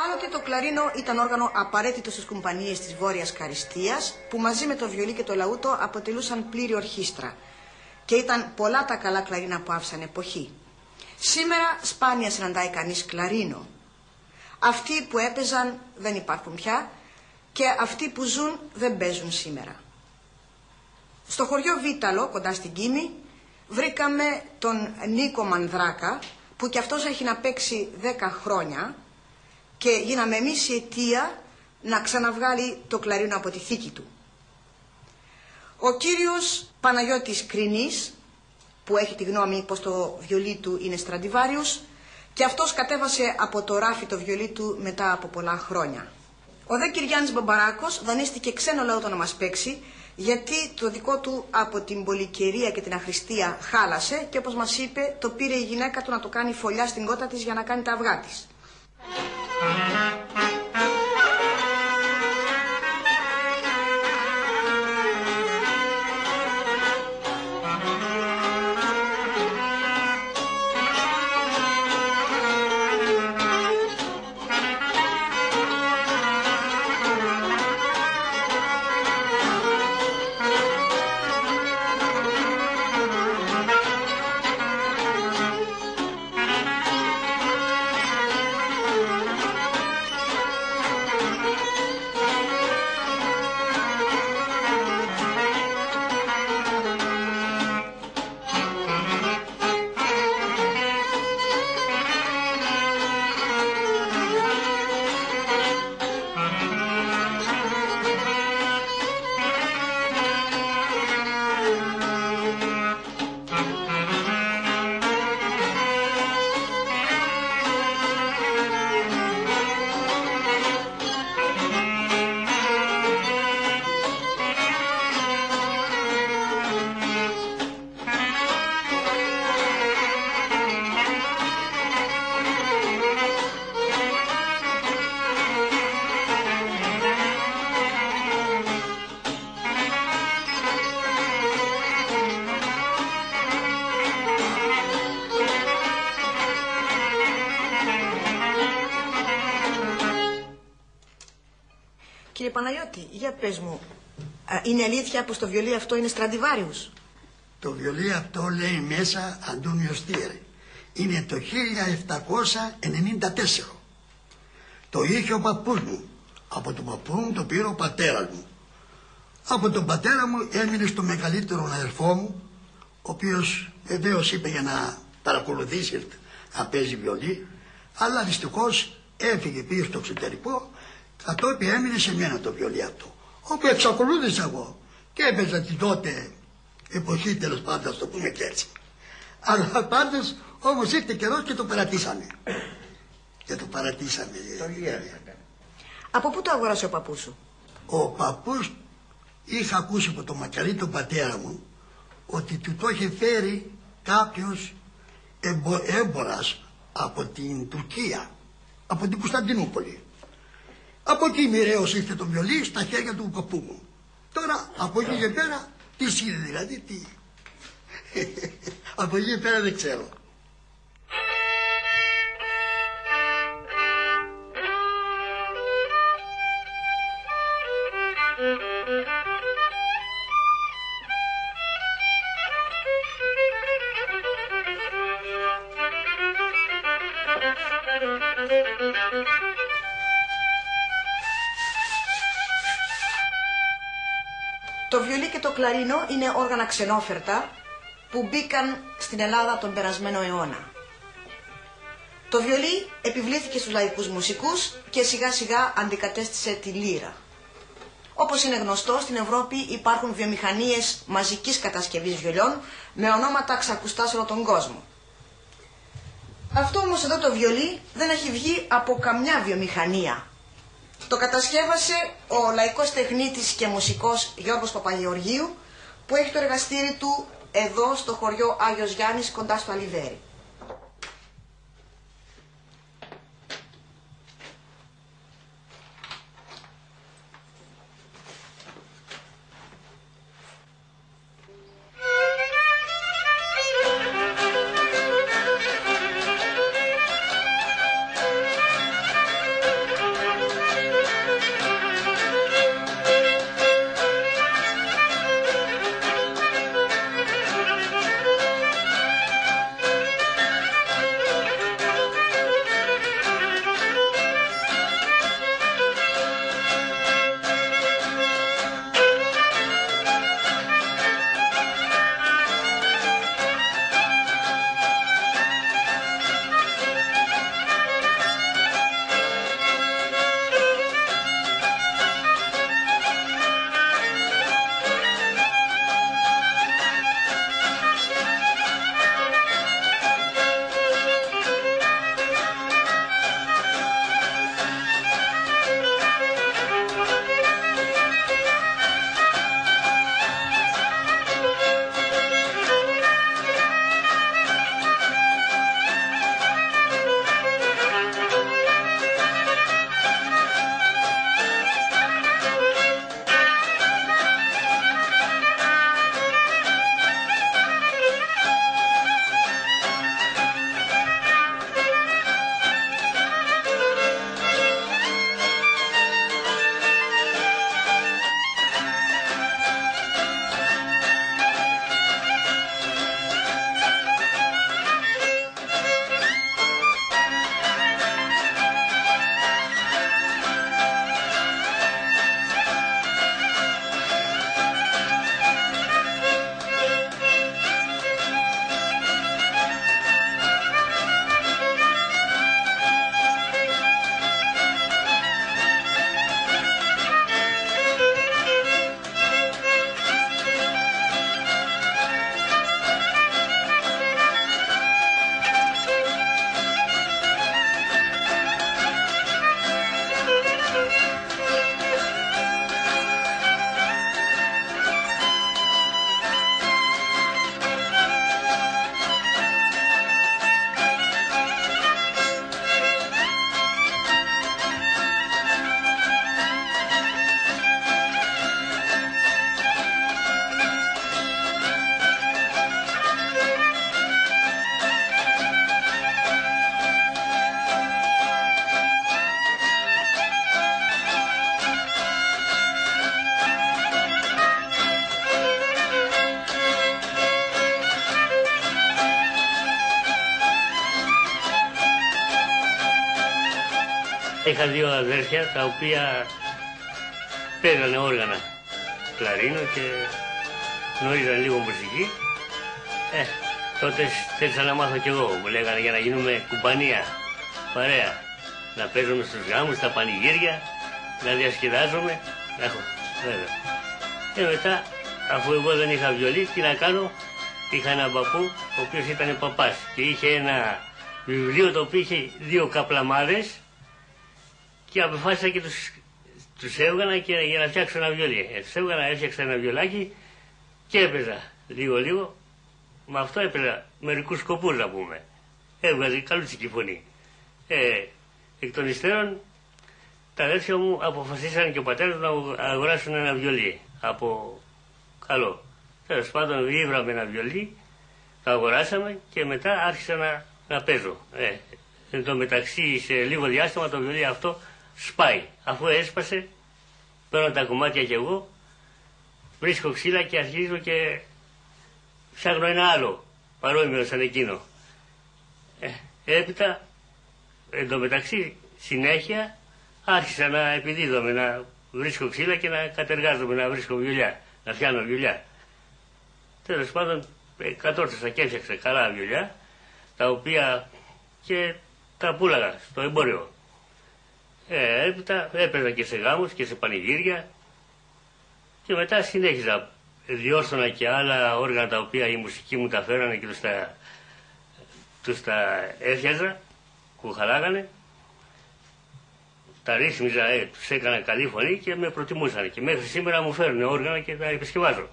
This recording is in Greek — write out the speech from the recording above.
Άλλοτε το κλαρίνο ήταν όργανο απαραίτητο στις κουμπανίες της Βόρειας Καριστίας, που μαζί με το βιολί και το λαούτο αποτελούσαν πλήρη ορχήστρα. Και ήταν πολλά τα καλά κλαρίνα που άφησαν εποχή. Σήμερα σπάνια συναντάει κανείς κλαρίνο. Αυτοί που έπαιζαν δεν υπάρχουν πια και αυτοί που ζουν δεν παίζουν σήμερα. Στο χωριό Βίταλο, κοντά στην Κίμη, βρήκαμε τον Νίκο Μανδράκα, που κι αυτός έχει να παίξει 10 χρόνια και γίναμε εμείς η αιτία να ξαναβγάλει το κλαρίνο από τη θήκη του. Ο κύριος Παναγιώτης Κρινής, που έχει τη γνώμη πως το βιολί του είναι Στραντιβάριους, και αυτός κατέβασε από το ράφι το βιολί του μετά από πολλά χρόνια. Ο δε Κυριάννης Μπαμπαράκος δανείστηκε ξένο λαούτο να μας παίξει, γιατί το δικό του από την πολυκαιρία και την αχρηστία χάλασε και όπως μας είπε το πήρε η γυναίκα του να το κάνει φωλιά στην κότα της για να κάνει τα αυγά της. Κύριε Παναγιώτη, για πες μου, είναι αλήθεια πως το βιολί αυτό είναι Στραντιβάριους? Το βιολί αυτό λέει μέσα Αντώνιο Στήρη. Είναι το 1794. Το είχε ο παππούς μου. Από τον παππού μου το πήρε ο πατέρας μου. Από τον πατέρα μου έμεινε στο μεγαλύτερο αδερφό μου, ο οποίος βεβαίως είπε για να παρακολουθήσει να παίζει βιολί, αλλά δυστυχώς έφυγε πήγε στο εξωτερικό. Κατόπιν έμεινε σε μένα το βιολί αυτό, όπου εξακολούθησα εγώ και έπαιζα την τότε εποχή, τέλος πάντων, ας το πούμε και έτσι. Αλλά πάντως όμως ήρθε καιρός και το παρατήσαμε. Και το παρατήσαμε. Από πού το αγόρασε ο παππούς σου? Ο παππούς, είχα ακούσει από τον μακαρί τον πατέρα μου ότι του το είχε φέρει κάποιος έμπορας από την Τουρκία, από την Κωνσταντινούπολη. Από εκεί μοιραίως ήρθε το βιολί στα χέρια του παππού μου. Τώρα από εκεί και πέρα τι είναι δηλαδή, τι. Από εκεί και πέρα δεν ξέρω. Το βιολί και το κλαρίνο είναι όργανα ξενόφερτα που μπήκαν στην Ελλάδα τον περασμένο αιώνα. Το βιολί επιβλήθηκε στους λαϊκούς μουσικούς και σιγά σιγά αντικατέστησε τη λύρα. Όπως είναι γνωστό, στην Ευρώπη υπάρχουν βιομηχανίες μαζικής κατασκευής βιολιών με ονόματα ξακουστά σε όλο τον κόσμο. Αυτό όμως εδώ το βιολί δεν έχει βγει από καμιά βιομηχανία. Το κατασκεύασε ο λαϊκός τεχνίτης και μουσικός Γιώργος Παπαγεωργίου, που έχει το εργαστήρι του εδώ στο χωριό Άγιος Γιάννης κοντά στο Αλιβέρι. Είχα δύο αδέρφια τα οποία παίζανε όργανα, κλαρίνο και γνωρίζανε λίγο μουσική. Τότε θέλησα να μάθω κι εγώ. Μου λέγανε για να γίνουμε κουμπανία, παρέα. Να παίζουμε στους γάμους, στα πανηγύρια, να διασκεδάζουμε. Βέβαια. Και μετά, αφού εγώ δεν είχα βιολί, τι να κάνω, είχα έναν παππού, ο οποίος ήταν παπάς και είχε ένα βιβλίο το οποίο είχε δύο καπλαμάδες και αποφάσισα και τους έβγανα και για να φτιάξω ένα βιολί. Τους έβγανα, έφτιαξα ένα βιολάκι και έπαιζα λίγο. Με αυτό έπαιζα μερικούς σκοπούς να πούμε. Έβγαζε καλούτσικη φωνή. Εκ των υστέρων τα αδέρφια μου αποφασίσαν και ο πατέρας να αγοράσουν ένα βιολί από καλό. Τέλος πάντων βρήκαμε ένα βιολί, το αγοράσαμε και μετά άρχισα να παίζω. Εν τω μεταξύ σε λίγο διάστημα το βιολί αυτό σπάει. Αφού έσπασε, παίρνω τα κομμάτια κι εγώ, βρίσκω ξύλα και αρχίζω και ψάχνω ένα άλλο παρόμοιο σαν εκείνο. Έπειτα, εν τω μεταξύ, συνέχεια άρχισα να επιδίδομαι, να βρίσκω ξύλα και να κατεργάζομαι, να βρίσκω βιολιά, να φτιάνω βιολιά. Τέλος πάντων, κατόρθωσα και έφτιαξα καλά βιολιά, τα οποία και τα πούλαγα στο εμπόριο. Έπειτα έπαιζα και σε γάμους και σε πανηγύρια και μετά συνέχιζα. Διόρθωνα και άλλα όργανα τα οποία η μουσική μου τα φέρανε και τους τα έφτιαζα, που χαλάγανε. Τα ρύθμιζα, τους έκανα καλή φωνή και με προτιμούσαν. Και μέχρι σήμερα μου φέρνουν όργανα και τα επισκευάζω.